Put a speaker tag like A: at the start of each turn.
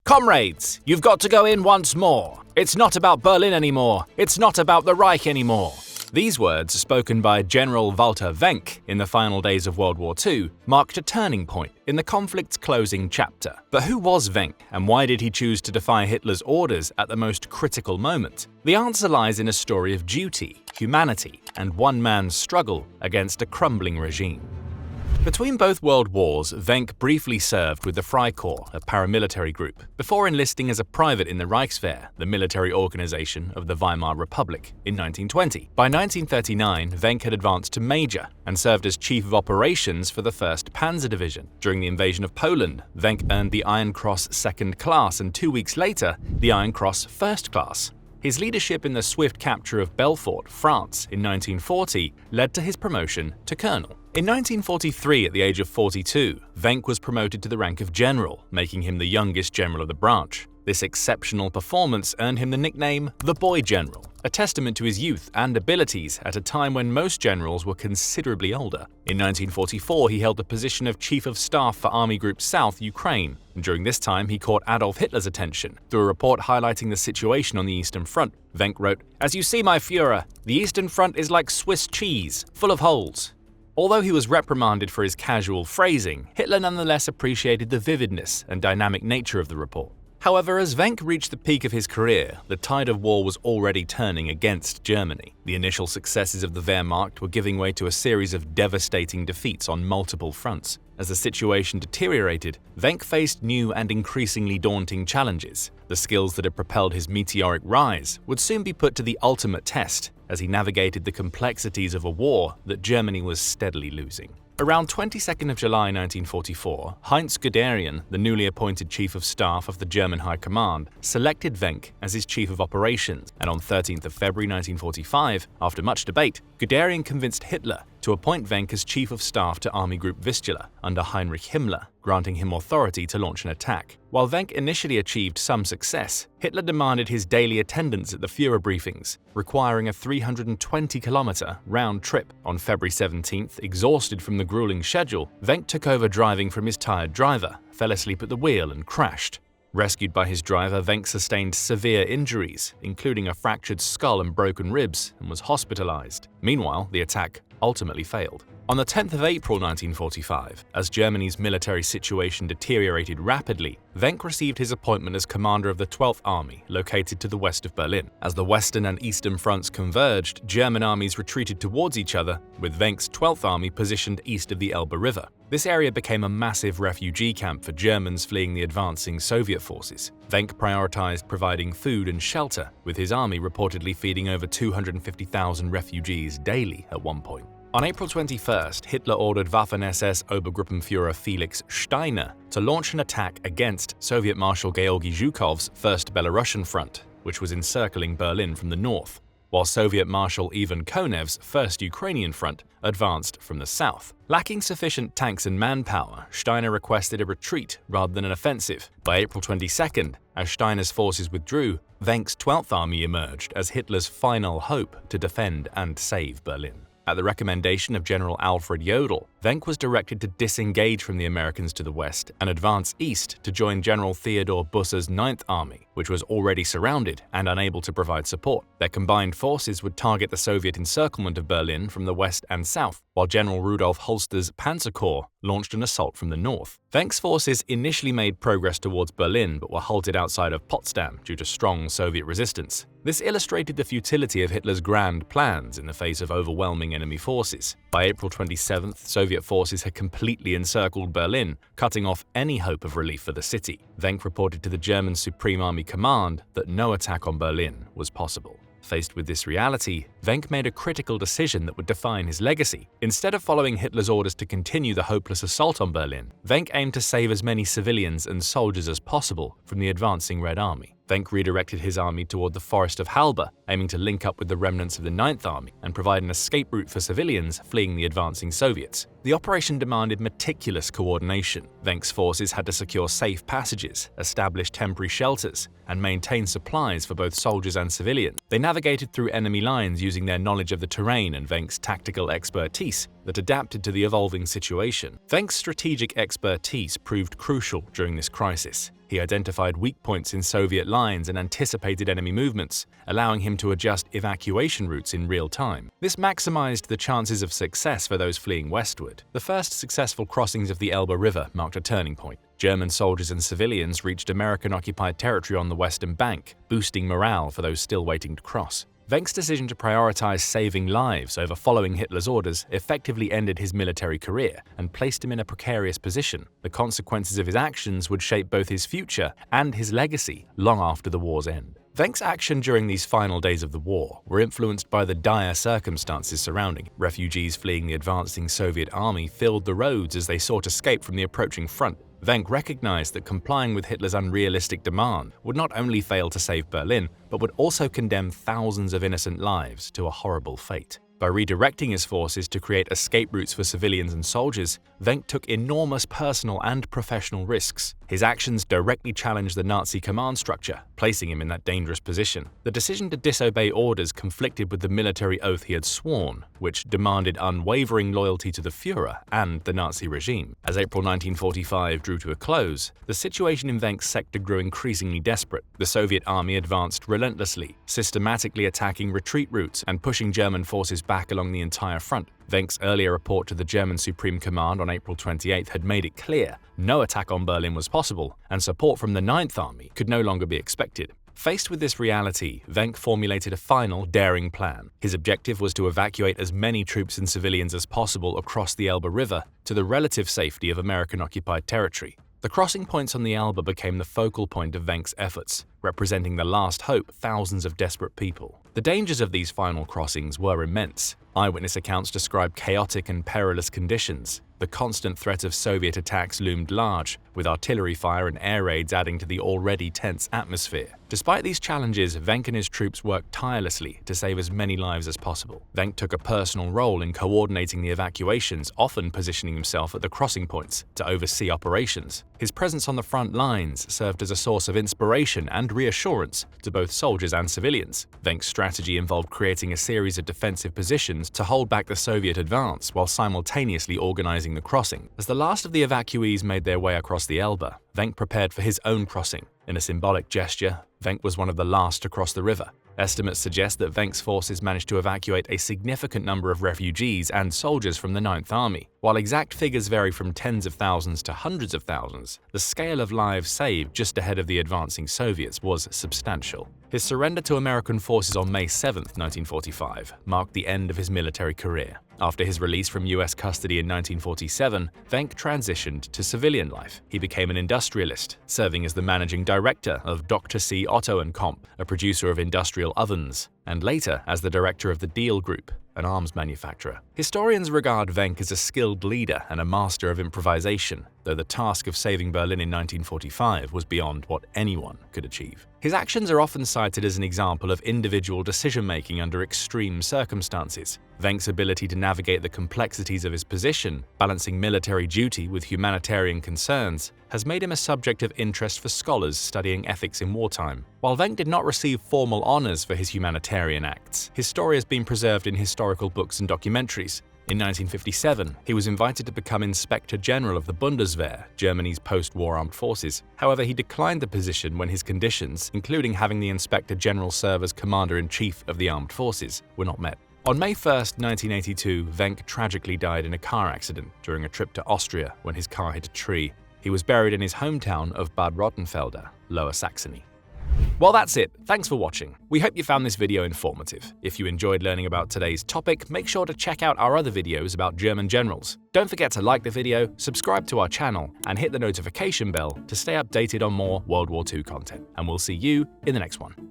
A: Comrades, you've got to go in once more. It's not about Berlin anymore. It's not about the Reich anymore. These words, spoken by General Walther Wenck in the final days of World War II, marked a turning point in the conflict's closing chapter. But who was Wenck, and why did he choose to defy Hitler's orders at the most critical moment? The answer lies in a story of duty, humanity, and one man's struggle against a crumbling regime. Between both world wars, Wenck briefly served with the Freikorps, a paramilitary group, before enlisting as a private in the Reichswehr, the military organization of the Weimar Republic, in 1920. By 1939, Wenck had advanced to major and served as chief of operations for the 1st Panzer Division. During the invasion of Poland, Wenck earned the Iron Cross 2nd Class and 2 weeks later, the Iron Cross 1st Class. His leadership in the swift capture of Belfort, France, in 1940 led to his promotion to colonel. In 1943, at the age of 42, Wenck was promoted to the rank of general, making him the youngest general of the branch. This exceptional performance earned him the nickname the Boy General, a testament to his youth and abilities at a time when most generals were considerably older. In 1944, he held the position of Chief of Staff for Army Group South, Ukraine, and during this time he caught Adolf Hitler's attention through a report highlighting the situation on the Eastern Front. Wenck wrote, "As you see, my Führer, the Eastern Front is like Swiss cheese, full of holes." Although he was reprimanded for his casual phrasing, Hitler nonetheless appreciated the vividness and dynamic nature of the report. However, as Wenck reached the peak of his career, the tide of war was already turning against Germany. The initial successes of the Wehrmacht were giving way to a series of devastating defeats on multiple fronts. As the situation deteriorated, Wenck faced new and increasingly daunting challenges. The skills that had propelled his meteoric rise would soon be put to the ultimate test as he navigated the complexities of a war that Germany was steadily losing. Around 22nd of July 1944, Heinz Guderian, the newly appointed Chief of Staff of the German High Command, selected Wenck as his Chief of Operations, and on 13th of February 1945, after much debate, Guderian convinced Hitler to appoint Wenck as Chief of Staff to Army Group Vistula under Heinrich Himmler, granting him authority to launch an attack. While Wenck initially achieved some success, Hitler demanded his daily attendance at the Führer briefings, requiring a 320-kilometer round trip. On February 17th, exhausted from the grueling schedule, Wenck took over driving from his tired driver, fell asleep at the wheel and crashed. Rescued by his driver, Wenck sustained severe injuries, including a fractured skull and broken ribs, and was hospitalized. Meanwhile, the attack ultimately failed. On the 10th of April 1945, as Germany's military situation deteriorated rapidly, Wenck received his appointment as commander of the 12th Army, located to the west of Berlin. As the western and eastern fronts converged, German armies retreated towards each other, with Wenck's 12th Army positioned east of the Elbe River. This area became a massive refugee camp for Germans fleeing the advancing Soviet forces. Wenck prioritized providing food and shelter, with his army reportedly feeding over 250,000 refugees daily at one point. On April 21st, Hitler ordered Waffen-SS Obergruppenführer Felix Steiner to launch an attack against Soviet Marshal Georgy Zhukov's 1st Belarusian Front, which was encircling Berlin from the north, while Soviet Marshal Ivan Konev's 1st Ukrainian Front advanced from the south. Lacking sufficient tanks and manpower, Steiner requested a retreat rather than an offensive. By April 22nd, as Steiner's forces withdrew, Wenck's 12th Army emerged as Hitler's final hope to defend and save Berlin. At the recommendation of General Alfred Jodl, Wenck was directed to disengage from the Americans to the west and advance east to join General Theodor Busse's 9th Army, which was already surrounded and unable to provide support. Their combined forces would target the Soviet encirclement of Berlin from the west and south, while General Rudolf Holster's Panzer Corps launched an assault from the north. Wenck's forces initially made progress towards Berlin but were halted outside of Potsdam due to strong Soviet resistance. This illustrated the futility of Hitler's grand plans in the face of overwhelming enemy forces. By April 27th, Soviet forces had completely encircled Berlin, cutting off any hope of relief for the city. Wenck reported to the German Supreme Army Command that no attack on Berlin was possible. Faced with this reality, Wenck made a critical decision that would define his legacy. Instead of following Hitler's orders to continue the hopeless assault on Berlin, Wenck aimed to save as many civilians and soldiers as possible from the advancing Red Army. Wenck redirected his army toward the forest of Halbe, aiming to link up with the remnants of the 9th Army and provide an escape route for civilians fleeing the advancing Soviets. The operation demanded meticulous coordination. Wenck's forces had to secure safe passages, establish temporary shelters, and maintain supplies for both soldiers and civilians. They navigated through enemy lines using their knowledge of the terrain and Wenck's tactical expertise that adapted to the evolving situation. Wenck's strategic expertise proved crucial during this crisis. He identified weak points in Soviet lines and anticipated enemy movements, allowing him to adjust evacuation routes in real time. This maximized the chances of success for those fleeing westward. The first successful crossings of the Elbe River marked a turning point. German soldiers and civilians reached American-occupied territory on the western bank, boosting morale for those still waiting to cross. Wenck's decision to prioritize saving lives over following Hitler's orders effectively ended his military career and placed him in a precarious position. The consequences of his actions would shape both his future and his legacy long after the war's end. Wenck's action during these final days of the war were influenced by the dire circumstances surrounding it. Refugees fleeing the advancing Soviet army filled the roads as they sought escape from the approaching front. Wenck recognized that complying with Hitler's unrealistic demand would not only fail to save Berlin, but would also condemn thousands of innocent lives to a horrible fate. By redirecting his forces to create escape routes for civilians and soldiers, Wenck took enormous personal and professional risks. His actions directly challenged the Nazi command structure, placing him in that dangerous position. The decision to disobey orders conflicted with the military oath he had sworn, which demanded unwavering loyalty to the Führer and the Nazi regime. As April 1945 drew to a close, the situation in Wenck's sector grew increasingly desperate. The Soviet army advanced relentlessly, systematically attacking retreat routes and pushing German forces back along the entire front. Wenck's earlier report to the German Supreme Command on April 28 had made it clear no attack on Berlin was possible, and support from the Ninth Army could no longer be expected. Faced with this reality, Wenck formulated a final, daring plan. His objective was to evacuate as many troops and civilians as possible across the Elbe River to the relative safety of American-occupied territory. The crossing points on the Elbe became the focal point of Wenck's efforts, representing the last hope of thousands of desperate people. The dangers of these final crossings were immense. Eyewitness accounts describe chaotic and perilous conditions. The constant threat of Soviet attacks loomed large, with artillery fire and air raids adding to the already tense atmosphere. Despite these challenges, Wenck and his troops worked tirelessly to save as many lives as possible. Wenck took a personal role in coordinating the evacuations, often positioning himself at the crossing points to oversee operations. His presence on the front lines served as a source of inspiration and reassurance to both soldiers and civilians. Wenck's strategy involved creating a series of defensive positions to hold back the Soviet advance while simultaneously organizing the crossing. As the last of the evacuees made their way across the Elbe, Wenck prepared for his own crossing. In a symbolic gesture, Wenck was one of the last to cross the river. Estimates suggest that Wenck's forces managed to evacuate a significant number of refugees and soldiers from the Ninth Army. While exact figures vary from tens of thousands to hundreds of thousands, the scale of lives saved just ahead of the advancing Soviets was substantial. His surrender to American forces on May 7, 1945, marked the end of his military career. After his release from US custody in 1947, Wenck transitioned to civilian life. He became an industrialist, serving as the managing director of Dr. C. Otto & Comp, a producer of industrial ovens, and later as the director of the Diehl Group, an arms manufacturer. Historians regard Wenck as a skilled leader and a master of improvisation, though the task of saving Berlin in 1945 was beyond what anyone could achieve. His actions are often cited as an example of individual decision-making under extreme circumstances. Wenck's ability to navigate the complexities of his position, balancing military duty with humanitarian concerns, has made him a subject of interest for scholars studying ethics in wartime. While Wenck did not receive formal honors for his humanitarian acts, his story has been preserved in historical books and documentaries. In 1957, he was invited to become Inspector General of the Bundeswehr, Germany's post-war armed forces. However, he declined the position when his conditions, including having the Inspector General serve as Commander-in-Chief of the armed forces, were not met. On May 1, 1982, Wenck tragically died in a car accident during a trip to Austria when his car hit a tree. He was buried in his hometown of Bad Rottenfelder, Lower Saxony. Well, that's it. Thanks for watching. We hope you found this video informative. If you enjoyed learning about today's topic, make sure to check out our other videos about German generals. Don't forget to like the video, subscribe to our channel, and hit the notification bell to stay updated on more World War II content. And we'll see you in the next one.